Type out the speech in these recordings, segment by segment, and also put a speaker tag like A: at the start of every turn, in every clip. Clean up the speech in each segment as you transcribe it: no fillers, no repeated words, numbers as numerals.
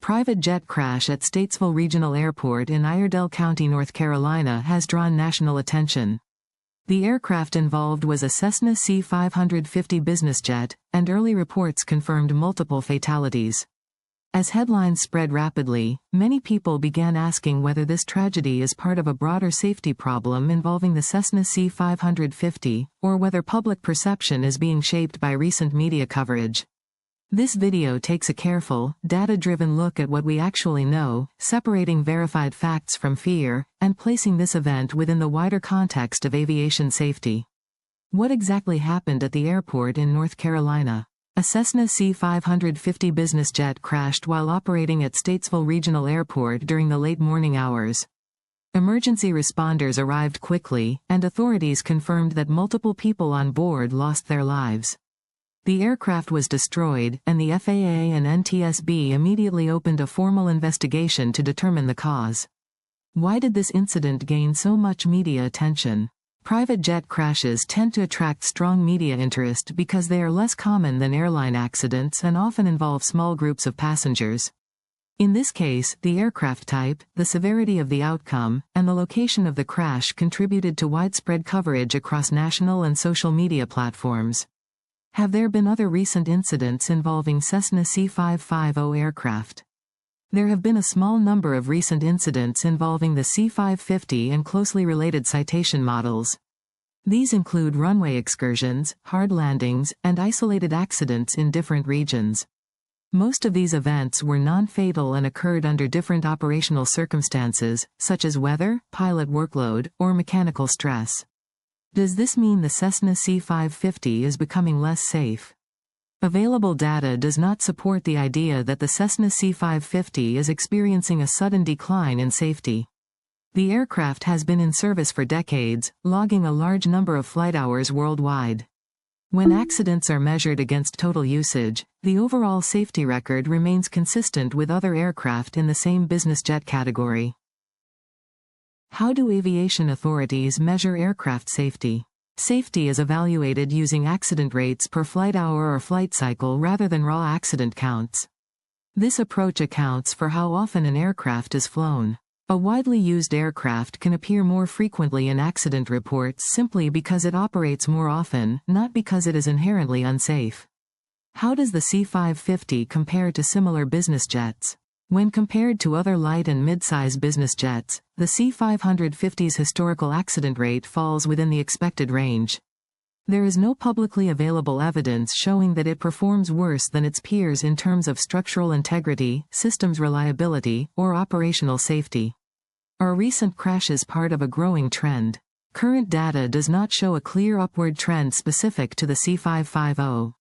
A: private jet crash at Statesville Regional Airport in Iredell County, North Carolina has drawn national attention. The aircraft involved was a Cessna C550 business jet, and early reports confirmed multiple fatalities. As headlines spread rapidly, many people began asking whether this tragedy is part of a broader safety problem involving the Cessna C550, or whether public perception is being shaped by recent media coverage. This video takes a careful, data-driven look at what we actually know, separating verified facts from fear, and placing this event within the wider context of aviation safety. What exactly happened at the airport in North Carolina? A Cessna C550 business jet crashed while operating at Statesville Regional Airport during the late morning hours. Emergency responders arrived quickly, and authorities confirmed that multiple people on board lost their lives. The aircraft was destroyed, and the FAA and NTSB immediately opened a formal investigation to determine the cause. Why did this incident gain so much media attention? Private jet crashes tend to attract strong media interest because they are less common than airline accidents and often involve small groups of passengers. In this case, the aircraft type, the severity of the outcome, and the location of the crash contributed to widespread coverage across national and social media platforms. Have there been other recent incidents involving Cessna C550 aircraft? There have been a small number of recent incidents involving the C550 and closely related citation models. These include runway excursions, hard landings, and isolated accidents in different regions. Most of these events were non-fatal and occurred under different operational circumstances, such as weather, pilot workload, or mechanical stress. Does this mean the Cessna C550 is becoming less safe? Available data does not support the idea that the Cessna C550 is experiencing a sudden decline in safety. The aircraft has been in service for decades, logging a large number of flight hours worldwide. When accidents are measured against total usage, the overall safety record remains consistent with other aircraft in the same business jet category. How do aviation authorities measure aircraft safety? Safety is evaluated using accident rates per flight hour or flight cycle rather than raw accident counts. This approach accounts for how often an aircraft is flown. A widely used aircraft can appear more frequently in accident reports simply because it operates more often, not because it is inherently unsafe. How does the C550 compare to similar business jets? When compared to other light and mid-size business jets, the C550's historical accident rate falls within the expected range. There is no publicly available evidence showing that it performs worse than its peers in terms of structural integrity, systems reliability, or operational safety. Are recent crashes part of a growing trend? Current data does not show a clear upward trend specific to the C550.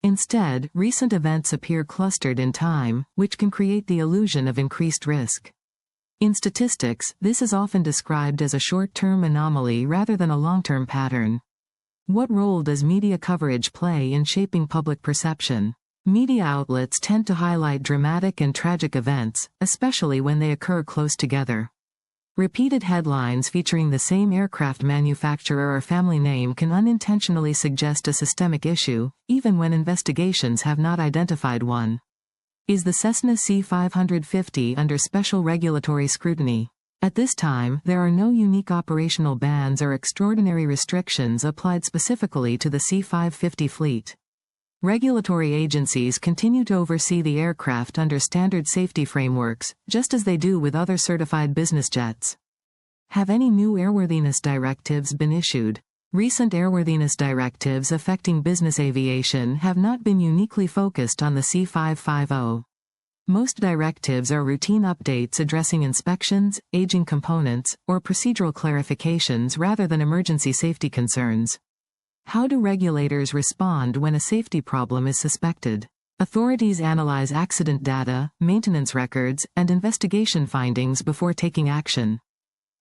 A: Instead, recent events appear clustered in time, which can create the illusion of increased risk. In statistics, this is often described as a short-term anomaly rather than a long-term pattern. What role does media coverage play in shaping public perception? Media outlets tend to highlight dramatic and tragic events, especially when they occur close together. Repeated headlines featuring the same aircraft manufacturer or family name can unintentionally suggest a systemic issue, even when investigations have not identified one. Is the Cessna C550 under special regulatory scrutiny? At this time, there are no unique operational bans or extraordinary restrictions applied specifically to the C550 fleet. Regulatory agencies continue to oversee the aircraft under standard safety frameworks, just as they do with other certified business jets. Have any new airworthiness directives been issued? Recent airworthiness directives affecting business aviation have not been uniquely focused on the C550. Most directives are routine updates addressing inspections, aging components, or procedural clarifications rather than emergency safety concerns. How do regulators respond when a safety problem is suspected? Authorities analyze accident data, maintenance records, and investigation findings before taking action.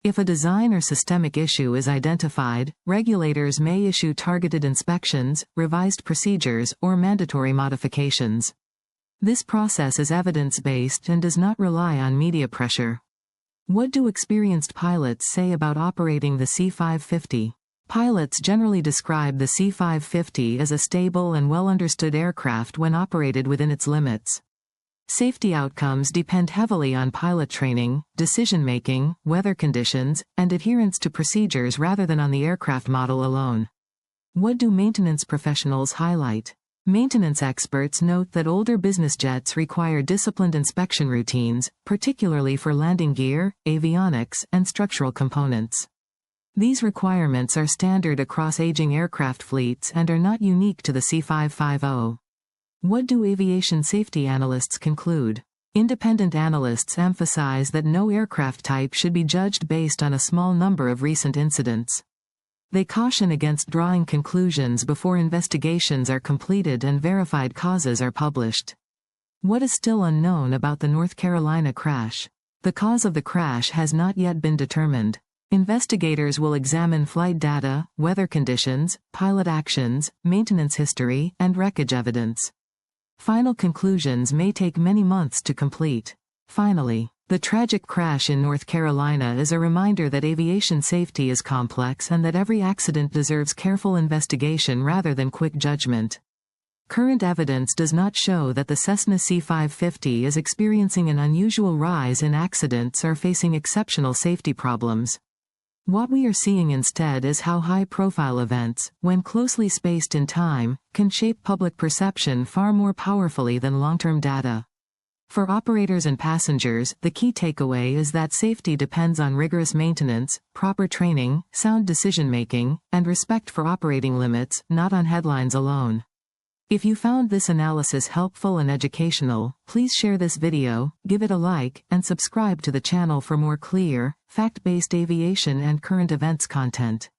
A: If a design or systemic issue is identified, regulators may issue targeted inspections, revised procedures, or mandatory modifications. This process is evidence-based and does not rely on media pressure. What do experienced pilots say about operating the C550? Pilots generally describe the C550 as a stable and well-understood aircraft when operated within its limits. Safety outcomes depend heavily on pilot training, decision-making, weather conditions, and adherence to procedures rather than on the aircraft model alone. What do maintenance professionals highlight? Maintenance experts note that older business jets require disciplined inspection routines, particularly for landing gear, avionics, and structural components. These requirements are standard across aging aircraft fleets and are not unique to the C550. What do aviation safety analysts conclude? Independent analysts emphasize that no aircraft type should be judged based on a small number of recent incidents. They caution against drawing conclusions before investigations are completed and verified causes are published. What is still unknown about the North Carolina crash? The cause of the crash has not yet been determined. Investigators will examine flight data, weather conditions, pilot actions, maintenance history, and wreckage evidence. Final conclusions may take many months to complete. Finally, the tragic crash in North Carolina is a reminder that aviation safety is complex and that every accident deserves careful investigation rather than quick judgment. Current evidence does not show that the Cessna C550 is experiencing an unusual rise in accidents or facing exceptional safety problems. What we are seeing instead is how high-profile events, when closely spaced in time, can shape public perception far more powerfully than long-term data. For operators and passengers, the key takeaway is that safety depends on rigorous maintenance, proper training, sound decision-making, and respect for operating limits, not on headlines alone. If you found this analysis helpful and educational, please share this video, give it a like, and subscribe to the channel for more clear, fact-based aviation and current events content.